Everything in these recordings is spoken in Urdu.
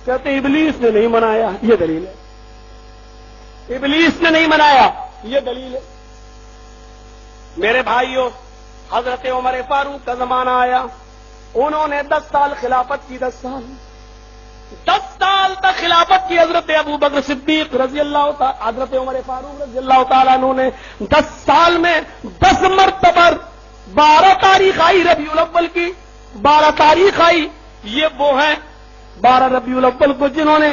کہتے ہیں ابلیس نے نہیں منایا، یہ دلیل ہے، ابلیس نے نہیں منایا، یہ دلیل ہے۔ میرے بھائیوں، حضرت عمر فاروق کا زمانہ آیا، انہوں نے 10 سال خلافت کی، 10 سال تک خلافت کی۔ حضرت ابو بکر صدیق رضی اللہ تعالی، حضرت عمر فاروق رضی اللہ تعالیٰ عنہ نے 10 سال میں 10 مرتبہ 12 تاریخ آئی ربیع الاول کی، 12 تاریخ آئی، یہ وہ ہیں 12 ربیع الاول کو جنہوں نے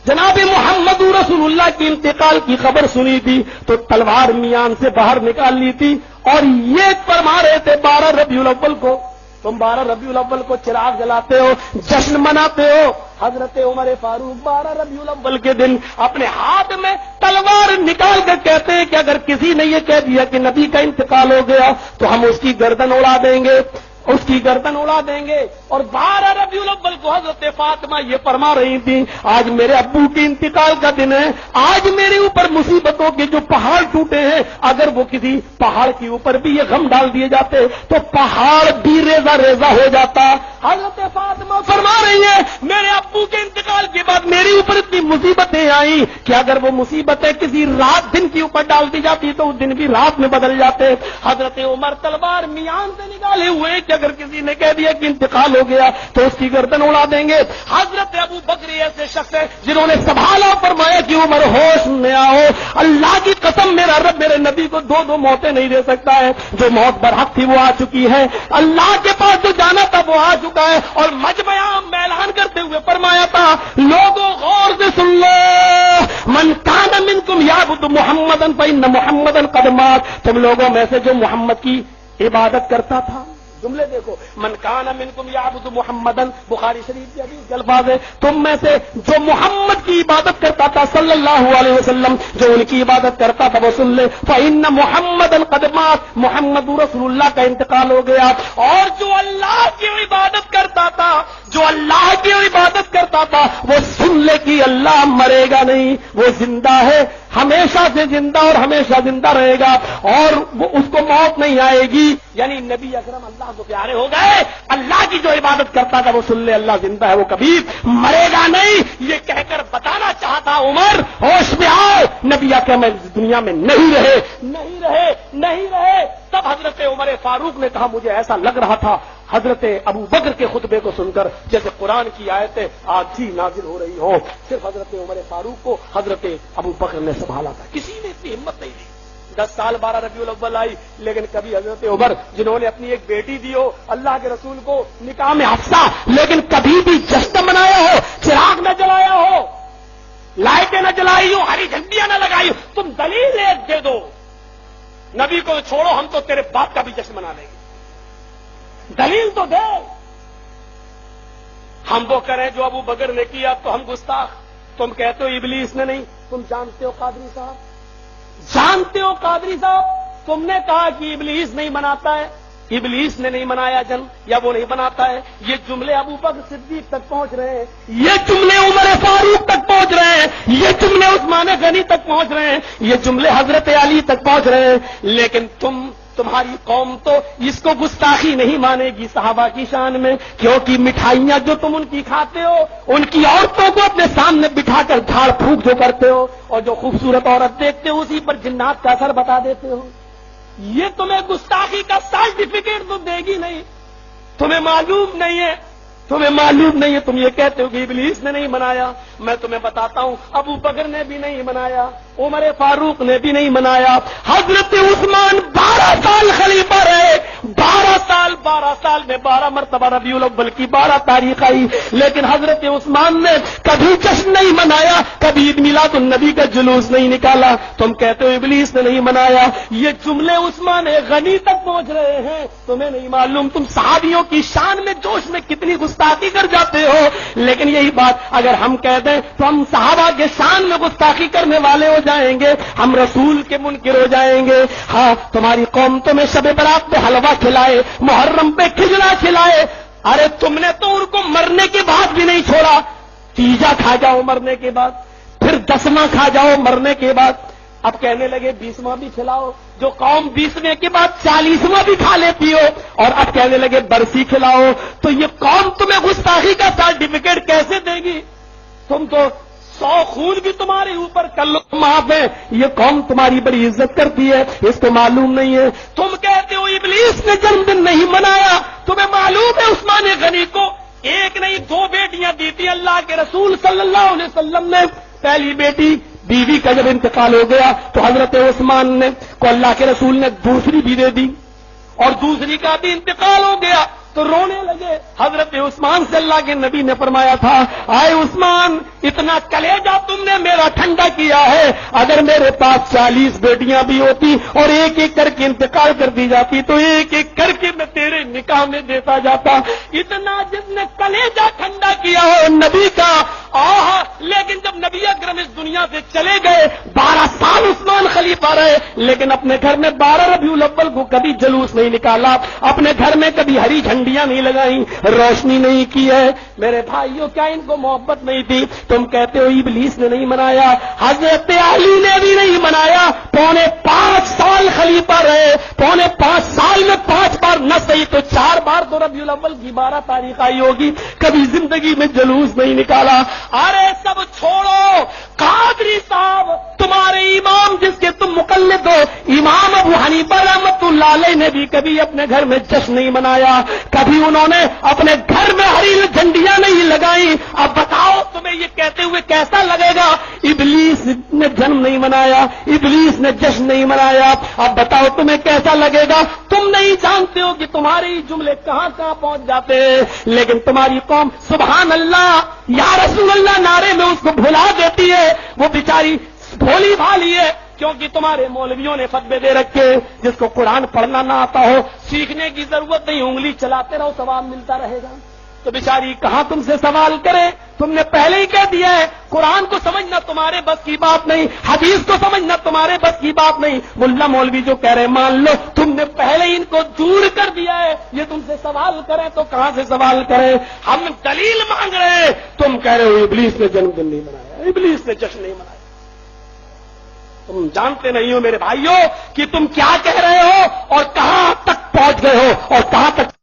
جناب محمد رسول اللہ کی انتقال کی خبر سنی تھی تو تلوار میان سے باہر نکال لی تھی، اور یہ فرما رہے تھے 12 ربیع الاول کو، تم 12 ربیع الاول کو چراغ جلاتے ہو، جشن مناتے ہو۔ حضرت عمر فاروق 12 ربیع الاول کے دن اپنے ہاتھ میں تلوار نکال کر کہتے ہیں کہ اگر کسی نے یہ کہہ دیا کہ نبی کا انتقال ہو گیا تو ہم اس کی گردن اڑا دیں گے، اس کی گردن اڑا دیں گے۔ اور 12 ربیع الاول کو حضرت فاطمہ یہ فرما رہی تھی آج میرے ابو کے انتقال کا دن ہے، آج میرے اوپر مصیبتوں کے جو پہاڑ ٹوٹے ہیں، اگر وہ کسی پہاڑ کے اوپر بھی یہ غم ڈال دیے جاتے تو پہاڑ بھی ریزہ ریزہ ہو جاتا۔ حضرت فاطمہ فرما رہی ہے میرے ابو کے انتقال کے بعد میرے اوپر اتنی مصیبتیں آئیں کہ اگر وہ مصیبتیں کسی رات دن کے اوپر ڈال دی جاتی تو وہ دن بھی رات میں بدل جاتے۔ حضرت عمر تلوار میان سے نکالے ہوئے کہ اگر کسی نے کہہ دیا کہ انتقال ہو گیا تو اس کی گردن اڑا دیں گے۔ حضرت ابو بکر ایسے شخص ہیں جنہوں نے سنبھالا، فرمایا کہ عمر ہوش میں آؤ، اللہ کی قسم میرا رب میرے نبی کو 2 موتیں نہیں دے سکتا ہے، جو موت برحق تھی وہ آ چکی ہے، اللہ کے پاس جو جانا تھا وہ آ چکا ہے۔ اور مجمع عام میں اعلان کرتے ہوئے فرمایا تھا لوگوں غور سے سن لو، من کان منکم یعبد محمدا فإن محمدا قد مات، تم لوگوں میں سے جو محمد کی عبادت کرتا تھا، جملے دیکھو، من کان منکم یعبد محمدا، بخاری شریف کے حدیث کے الفاظ ہے، تم میں سے جو محمد کی عبادت کرتا تھا صلی اللہ علیہ وسلم، جو ان کی عبادت کرتا تھا وہ سن لے، فإن محمدا قد مات، محمد رسول اللہ کا انتقال ہو گیا۔ اور جو اللہ کی عبادت کرتا تھا، جو اللہ کی عبادت کرتا تھا وہ سن لے کہ اللہ مرے گا نہیں، وہ زندہ ہے، ہمیشہ سے زندہ اور ہمیشہ زندہ رہے گا، اور وہ اس کو موت نہیں آئے گی۔ یعنی نبی اکرم اللہ کو پیارے ہو گئے، اللہ کی جو عبادت کرتا تھا وہ سن لے اللہ زندہ ہے، وہ کبھی مرے گا نہیں، یہ کہہ کر بتانا چاہتا عمر ہوش میں آؤ، نبی اکرم دنیا میں نہیں رہے۔ تب حضرت عمر فاروق نے کہا مجھے ایسا لگ رہا تھا حضرت ابو بکر کے خطبے کو سن کر جیسے قرآن کی آیتیں آج ہی نازل ہو رہی ہوں۔ صرف حضرت عمر فاروق کو حضرت ابو بکر نے سنبھالا تھا، کسی نے اتنی ہمت نہیں دی۔ 10 سال 12 ربیع الاول آئی، لیکن کبھی حضرت عمر جنہوں نے اپنی ایک بیٹی دی ہو اللہ کے رسول کو نکاح میں حفصہ، لیکن کبھی بھی جشن منایا ہو، چراغ نہ جلایا ہو، لائٹیں نہ جلائی ہو، ہری جھنڈیاں نہ لگائی ہو، تم دلیل ایک دے دو، نبی کو چھوڑو ہم تو تیرے باپ کا بھی جشن منا لیں گے، دلیل تو دے۔ ہم وہ کریں جو ابو بکر نے کیا تو ہم گستاخ، تم کہتے ہو ابلیس نے نہیں، تم جانتے ہو قادری صاحب، جانتے ہو قادری صاحب، تم نے کہا کہ ابلیس نہیں مناتا ہے، ابلیس نے نہیں منایا جن یا وہ نہیں بناتا ہے، یہ جملے ابو بکر صدیق تک پہنچ رہے ہیں، یہ جملے عمر فاروق تک پہنچ رہے ہیں، یہ جملے عثمان غنی تک پہنچ رہے ہیں، یہ جملے حضرت علی تک پہنچ رہے ہیں، لیکن تمہاری قوم تو اس کو گستاخی نہیں مانے گی صحابہ کی شان میں، کیونکہ مٹھائیاں جو تم ان کی کھاتے ہو، ان کی عورتوں کو اپنے سامنے بٹھا کر جھاڑ پھونک جو کرتے ہو، اور جو خوبصورت عورت دیکھتے ہو اسی پر جنات کا اثر بتا دیتے ہو، یہ تمہیں گستاخی کا سرٹیفکیٹ تو دے گی نہیں، تمہیں معلوم نہیں ہے، تم یہ کہتے ہو کہ ابلیس نے نہیں منایا، میں تمہیں بتاتا ہوں ابو بکر نے بھی نہیں منایا، عمر فاروق نے بھی نہیں منایا، حضرت عثمان 12 سال خلیفہ رہے، 12 سال میں 12 مرتبہ ربیع الاول کی 12 تاریخ آئی، لیکن حضرت عثمان نے کبھی جشن نہیں منایا، کبھی عید میلاد النبی کا جلوس نہیں نکالا، تم کہتے ہو ابلیس نے نہیں منایا، یہ جملے عثمان غنی تک پہنچ رہے ہیں، تمہیں نہیں معلوم تم صحابیوں کی شان میں جوش میں کتنی گستاخی کر جاتے ہو، لیکن یہی بات اگر ہم کہہ دیں تو ہم صحابہ کے شان میں گستاخی کرنے والے ہو جائیں گے، ہم رسول کے منکر ہو جائیں گے۔ ہاں تمہاری قوم تمہیں شب برات پہ حلوہ کھلائے، محرم پہ کھجڑا کھلائے، ارے تم نے تو ان کو مرنے کے بعد بھی نہیں چھوڑا، تیجا کھا جاؤ مرنے کے بعد، پھر 10واں کھا جاؤ مرنے کے بعد، اب کہنے لگے 20واں بھی کھلاؤ، جو قوم 20ویں کے بعد 40واں بھی کھا لیتی ہو، اور اب کہنے لگے برسی کھلاؤ، تو یہ قوم تمہیں گستاخی کا سرٹیفکیٹ کیسے دے گی؟ تم تو 100 خون بھی تمہارے اوپر کر لو معاف ہے، یہ قوم تمہاری بڑی عزت کرتی ہے، اس کو معلوم نہیں ہے۔ تم کہتے ہو ابلیس نے جنم دن نہیں منایا، تمہیں معلوم ہے عثمان غنی کو ایک نہیں 2 بیٹیاں دی تھی اللہ کے رسول صلی اللہ علیہ وسلم نے۔ پہلی بیٹی بیوی کا جب انتقال ہو گیا تو حضرت عثمان نے کو اللہ کے رسول نے دوسری بھی دے دی، اور دوسری کا بھی انتقال ہو گیا تو رونے لگے۔ حضرت عثمان سے اللہ کے نبی نے فرمایا تھا، آئے عثمان اتنا کلیجہ تم نے میرا ٹھنڈا کیا ہے، اگر میرے پاس 40 بیٹیاں بھی ہوتی اور ایک ایک کر کے انتقال کر دی جاتی تو ایک ایک کر کے میں تیرے نکاح میں دیتا جاتا۔ اتنا جس نے کلیجہ ٹھنڈا کیا ہو نبی کا آہا۔ لیکن جب نبی اکرم اس دنیا سے چلے گئے 12 سال عثمان خلیفہ رہے، لیکن اپنے گھر میں 12 ربیع الاول کو کبھی جلوس نہیں نکالا، اپنے گھر میں کبھی ہری جھنڈیاں نہیں لگائیں، روشنی نہیں کی ہے۔ میرے بھائیوں کیا ان کو محبت نہیں تھی؟ تم کہتے ہو ابلیس نے نہیں منایا، حضرت علی نے بھی نہیں منایا، 5.25 سال خلیفہ رہے، 5.25 سال میں 5 بار نہ صحیح تو 4 بار تو ربیع الاول کی 12 تاریخ آئی ہوگی، کبھی زندگی میں جلوس نہیں نکالا۔ ارے سب چھوڑو، قادری صاحب تمہارے امام جس کے تم مقلد ہو، امام ابو حنیفہ رحمۃ اللہ علیہ نے بھی کبھی اپنے گھر میں جشن نہیں منایا، کبھی انہوں نے اپنے گھر میں ہری جھنڈیاں نہیں لگائی۔ اب بتاؤ تمہیں یہ کہتے ہوئے کیسا لگے گا ابلیس نے جنم نہیں منایا، ابلیس نے جشن نہیں منایا؟ اب بتاؤ تمہیں کیسا لگے گا؟ تم نہیں جانتے ہو کہ تمہارے یہ جملے کہاں کہاں پہنچ جاتے ہیں، لیکن تمہاری قوم سبحان اللہ یا رسول اللہ نعرے میں اس کو بھلا دیتی ہے، وہ بیچاری بھولی بھالی ہے، کیونکہ تمہارے مولویوں نے فتوے دے رکھے جس کو قرآن پڑھنا نہ آتا ہو سیکھنے کی ضرورت نہیں، انگلی چلاتے رہو ثواب ملتا رہے گا۔ تو بیچاری کہاں تم سے سوال کرے؟ تم نے پہلے ہی کہہ دیا ہے قرآن کو سمجھنا تمہارے بس کی بات نہیں، حدیث کو سمجھنا تمہارے بس کی بات نہیں، ملا مولوی جو کہہ رہے مان لو، تم نے پہلے ہی ان کو دور کر دیا ہے، یہ تم سے سوال کریں تو کہاں سے سوال کریں؟ ہم دلیل مانگ رہے ہیں، تم کہہ رہے ہو ابلیس نے جنم دن نہیں منایا، ابلیس نے جشن نہیں منایا۔ تم جانتے نہیں ہو میرے بھائیوں کہ تم کیا کہہ رہے ہو اور کہاں تک پہنچ گئے ہو اور کہاں تک